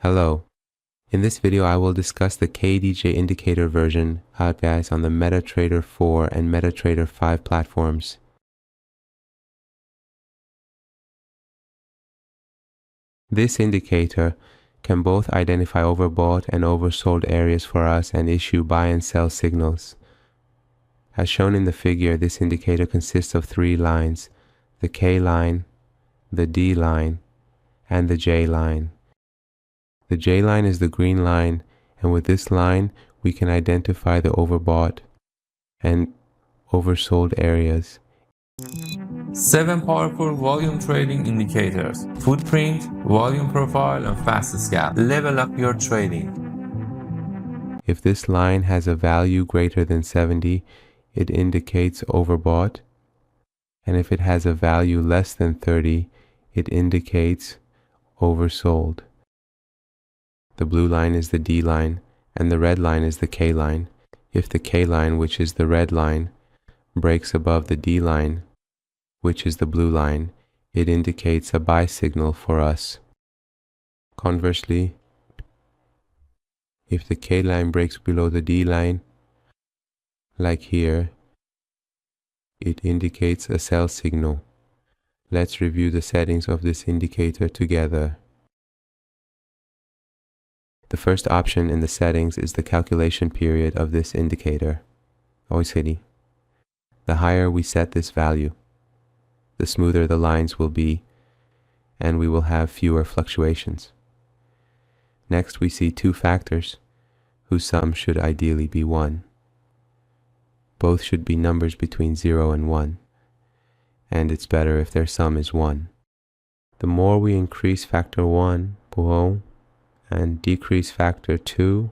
Hello. In this video, I will discuss the KDJ Indicator version out guys on the MetaTrader 4 and MetaTrader 5 platforms. This indicator can both identify overbought and oversold areas for us and issue buy and sell signals. As shown in the figure, this indicator consists of three lines: the K line, the D line, and the J line. The J line is the green line, and with this line, we can identify the overbought and oversold areas. 7 powerful volume trading indicators: footprint, volume profile, and fast scalp. Level up your trading. If this line has a value greater than 70, it indicates overbought, and if it has a value less than 30, it indicates oversold. The blue line is the D line, and the red line is the K line. If the K line, which is the red line, breaks above the D line, which is the blue line, it indicates a buy signal for us. Conversely, if the K line breaks below the D line, like here, it indicates a sell signal. Let's review the settings of this indicator together. The first option in the settings is the calculation period of this indicator. The higher we set this value, the smoother the lines will be, and we will have fewer fluctuations. Next, we see two factors, whose sum should ideally be 1. Both should be numbers between 0 and 1, and it's better if their sum is 1. The more we increase factor 1 and decrease factor 2,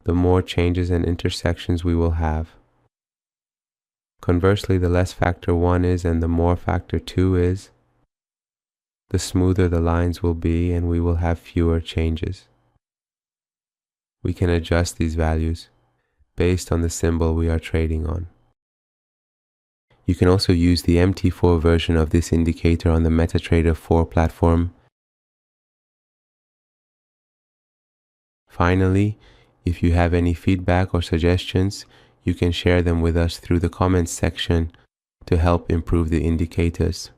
the more changes and intersections we will have. Conversely, the less factor 1 is and the more factor 2 is, the smoother the lines will be and we will have fewer changes. We can adjust these values based on the symbol we are trading on. You can also use the MT4 version of this indicator on the MetaTrader 4 platform. Finally, if you have any feedback or suggestions, you can share them with us through the comments section to help improve the indicators.